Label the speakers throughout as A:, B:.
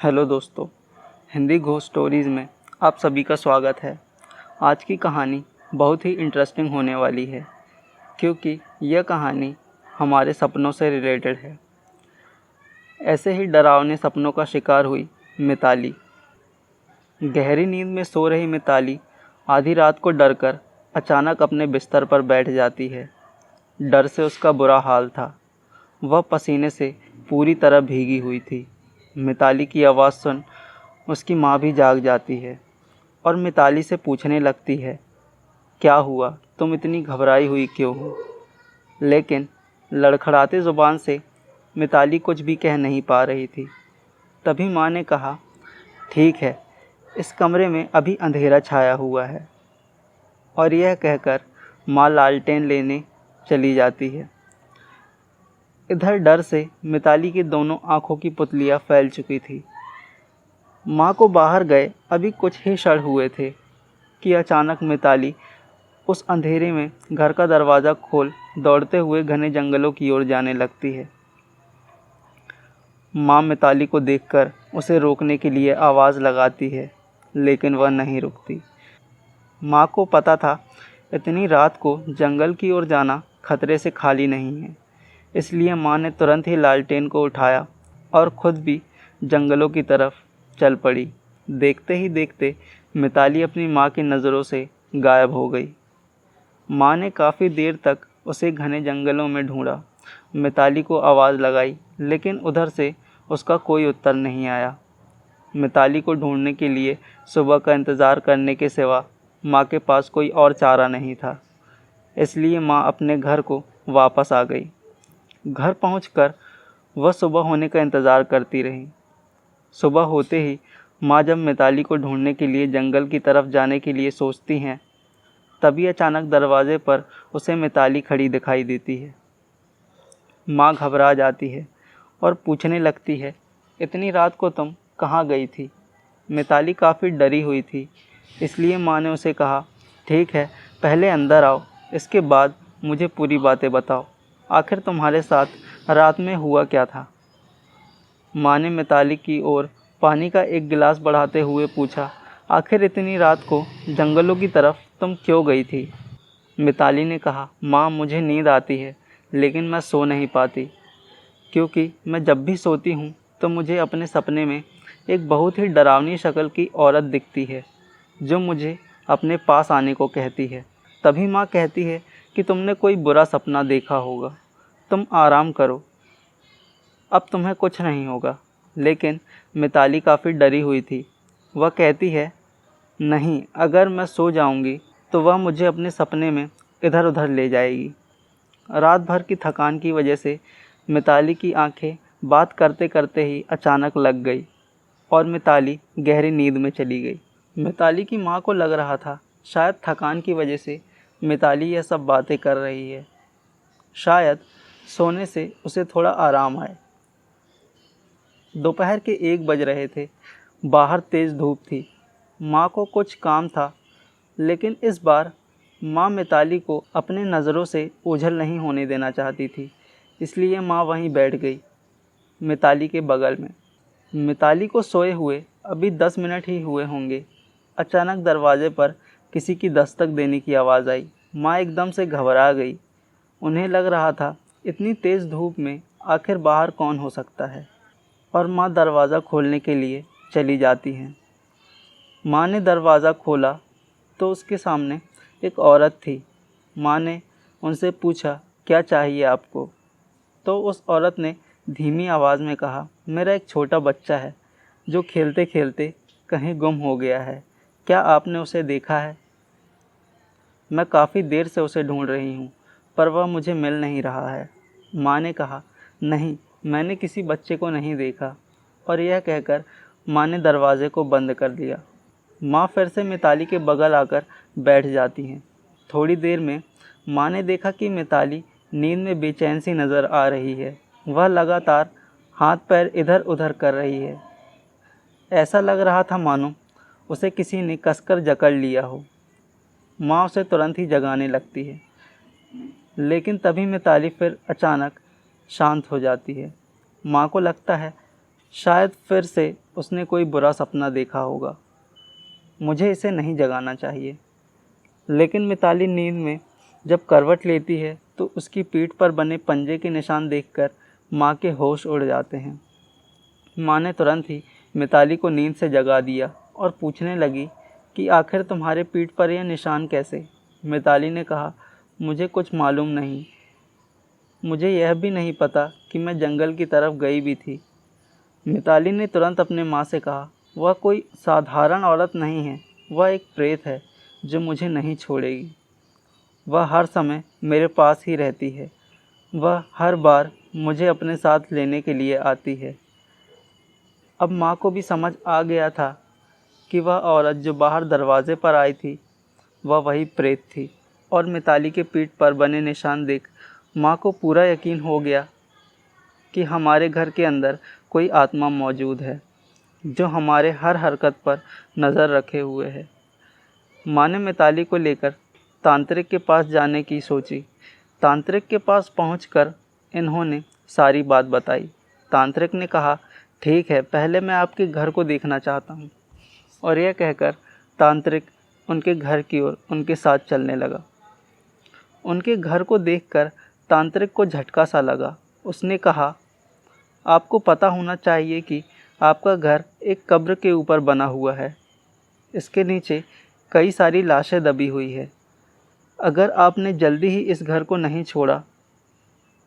A: Hello दोस्तों, Hindi ghost stories में आप सभी का स्वागत है। आज की कहानी बहुत ही इंटरेस्टिंग होने वाली है क्योंकि यह कहानी हमारे सपनों से रिलेटेड है। ऐसे ही डरावने सपनों का शिकार हुई मिताली। गहरी नींद में सो रही मिताली आधी रात को डरकर अचानक अपने बिस्तर पर बैठ जाती है। डर से उसका बुरा हाल था। वह पसीने से पूरी तरह भीगी हुई थी। मिताली की आवाज़ सुन उसकी माँ भी जाग जाती है और मिताली से पूछने लगती है, क्या हुआ, तुम इतनी घबराई हुई क्यों हो? लेकिन लड़खड़ाते ज़ुबान से मिताली कुछ भी कह नहीं पा रही थी। तभी माँ ने कहा, ठीक है, इस कमरे में अभी अंधेरा छाया हुआ है। और यह कहकर माँ लालटेन लेने चली जाती है। इधर डर से मिताली की दोनों आंखों की पुतलियां फैल चुकी थी। माँ को बाहर गए अभी कुछ ही क्षण हुए थे कि अचानक मिताली उस अंधेरे में घर का दरवाज़ा खोल दौड़ते हुए घने जंगलों की ओर जाने लगती है। माँ मिताली को देखकर उसे रोकने के लिए आवाज़ लगाती है, लेकिन वह नहीं रुकती। माँ को पता था इतनी रात को जंगल की ओर जाना खतरे से खाली नहीं है। इसलिए माँ ने तुरंत ही लालटेन को उठाया और खुद भी जंगलों की तरफ चल पड़ी। देखते ही देखते मिताली अपनी माँ की नज़रों से गायब हो गई। माँ ने काफ़ी देर तक उसे घने जंगलों में ढूंढा, मिताली को आवाज़ लगाई, लेकिन उधर से उसका कोई उत्तर नहीं आया। मिताली को ढूंढने के लिए सुबह का इंतज़ार करने के सिवा माँ के पास कोई और चारा नहीं था। इसलिए माँ अपने घर को वापस आ गई। घर पहुंचकर वह सुबह होने का इंतज़ार करती रही। सुबह होते ही माँ जब मिताली को ढूंढने के लिए जंगल की तरफ जाने के लिए सोचती हैं, तभी अचानक दरवाजे पर उसे मिताली खड़ी दिखाई देती है। माँ घबरा जाती है और पूछने लगती है, इतनी रात को तुम कहाँ गई थी? मिताली काफ़ी डरी हुई थी। इसलिए माँ ने उसे कहा, ठीक है, पहले अंदर आओ, इसके बाद मुझे पूरी बातें बताओ। आखिर तुम्हारे साथ रात में हुआ क्या था? माँ ने मिताली की ओर पानी का एक गिलास बढ़ाते हुए पूछा, आखिर इतनी रात को जंगलों की तरफ तुम क्यों गई थी? मिताली ने कहा, माँ मुझे नींद आती है, लेकिन मैं सो नहीं पाती, क्योंकि मैं जब भी सोती हूँ तो मुझे अपने सपने में एक बहुत ही डरावनी शक्ल की औरत दिखती है, जो मुझे अपने पास आने को कहती है। तभी माँ कहती है कि तुमने कोई बुरा सपना देखा होगा, तुम आराम करो, अब तुम्हें कुछ नहीं होगा। लेकिन मिताली काफ़ी डरी हुई थी। वह कहती है, नहीं, अगर मैं सो जाऊंगी तो वह मुझे अपने सपने में इधर उधर ले जाएगी। रात भर की थकान की वजह से मिताली की आंखें बात करते करते ही अचानक लग गई और मिताली गहरी नींद में चली गई। मिताली की माँ को लग रहा था शायद थकान की वजह से मिताली यह सब बातें कर रही है, शायद सोने से उसे थोड़ा आराम आए। दोपहर के 1 बज रहे थे। बाहर तेज़ धूप थी। माँ को कुछ काम था, लेकिन इस बार माँ मिताली को अपने नज़रों से ओझल नहीं होने देना चाहती थी। इसलिए माँ वहीं बैठ गई, मिताली के बगल में। मिताली को सोए हुए अभी 10 मिनट ही हुए होंगे। अचानक दरवाजे पर किसी की दस्तक देने की आवाज़ आई। माँ एकदम से घबरा गई। उन्हें लग रहा था इतनी तेज़ धूप में आखिर बाहर कौन हो सकता है, और माँ दरवाज़ा खोलने के लिए चली जाती हैं। माँ ने दरवाज़ा खोला तो उसके सामने एक औरत थी। माँ ने उनसे पूछा, क्या चाहिए आपको? तो उस औरत ने धीमी आवाज़ में कहा, मेरा एक छोटा बच्चा है जो खेलते खेलते कहीं गुम हो गया है। क्या आपने उसे देखा है? मैं काफ़ी देर से उसे ढूंढ रही हूँ, पर वह मुझे मिल नहीं रहा है। माँ ने कहा, नहीं, मैंने किसी बच्चे को नहीं देखा। और यह कहकर माँ ने दरवाजे को बंद कर दिया। माँ फिर से मिताली के बगल आकर बैठ जाती हैं। थोड़ी देर में माँ ने देखा कि मिताली नींद में बेचैन सी नज़र आ रही है। वह लगातार हाथ पैर इधर उधर कर रही है। ऐसा लग रहा था मानो उसे किसी ने कसकर जकड़ लिया हो। माँ उसे तुरंत ही जगाने लगती है, लेकिन तभी मिताली फिर अचानक शांत हो जाती है। माँ को लगता है शायद फिर से उसने कोई बुरा सपना देखा होगा। मुझे इसे नहीं जगाना चाहिए। लेकिन मिताली नींद में जब करवट लेती है तो उसकी पीठ पर बने पंजे के निशान देखकर माँ के होश उड़ जाते हैं। माँ ने तुरंत ही मिताली को नींद से जगा दिया और पूछने लगी कि आखिर तुम्हारे पीठ पर यह निशान कैसे? मिताली ने कहा, मुझे कुछ मालूम नहीं। मुझे यह भी नहीं पता कि मैं जंगल की तरफ गई भी थी। मिताली ने तुरंत अपने माँ से कहा, वह कोई साधारण औरत नहीं है, वह एक प्रेत है जो मुझे नहीं छोड़ेगी। वह हर समय मेरे पास ही रहती है। वह हर बार मुझे अपने साथ लेने के लिए आती है। अब माँ को भी समझ आ गया था कि वह औरत जो बाहर दरवाजे पर आई थी वह वही प्रेत थी। और मिताली के पीठ पर बने निशान देख माँ को पूरा यकीन हो गया कि हमारे घर के अंदर कोई आत्मा मौजूद है जो हमारे हर हरकत पर नज़र रखे हुए है। माँ ने मिताली को लेकर तांत्रिक के पास जाने की सोची। तांत्रिक के पास पहुंचकर इन्होंने सारी बात बताई। तांत्रिक ने कहा, ठीक है, पहले मैं आपके घर को देखना चाहता हूँ। और यह कहकर तांत्रिक उनके घर की ओर उनके साथ चलने लगा। उनके घर को देखकर तांत्रिक को झटका सा लगा। उसने कहा, आपको पता होना चाहिए कि आपका घर एक कब्र के ऊपर बना हुआ है। इसके नीचे कई सारी लाशें दबी हुई है। अगर आपने जल्दी ही इस घर को नहीं छोड़ा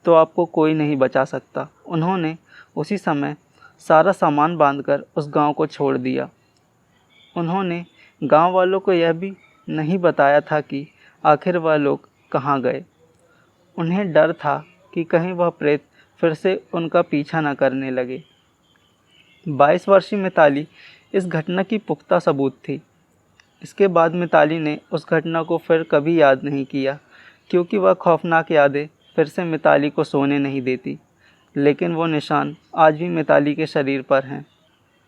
A: तो आपको कोई नहीं बचा सकता। उन्होंने उसी समय सारा सामान बांधकर उस गांव को छोड़ दिया। उन्होंने गांव वालों को यह भी नहीं बताया था कि आखिर वह लोग कहाँ गए। उन्हें डर था कि कहीं वह प्रेत फिर से उनका पीछा न करने लगे। 22 वर्षीय मिताली इस घटना की पुख्ता सबूत थी। इसके बाद मिताली ने उस घटना को फिर कभी याद नहीं किया, क्योंकि वह खौफनाक यादें फिर से मिताली को सोने नहीं देती। लेकिन वो निशान आज भी मिताली के शरीर पर हैं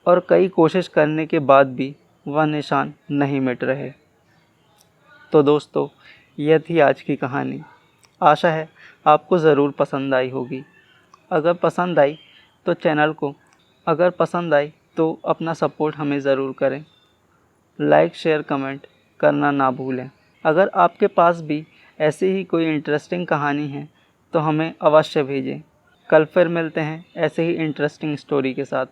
A: और कई कोशिश करने के बाद भी वह निशान नहीं मिट रहे। तो दोस्तों, यह थी आज की कहानी। आशा है आपको ज़रूर पसंद आई होगी। अगर पसंद आई तो अपना सपोर्ट हमें ज़रूर करें। लाइक, शेयर, कमेंट करना ना भूलें। अगर आपके पास भी ऐसी ही कोई इंटरेस्टिंग कहानी है तो हमें अवश्य भेजें। कल फिर मिलते हैं ऐसे ही इंटरेस्टिंग स्टोरी के साथ।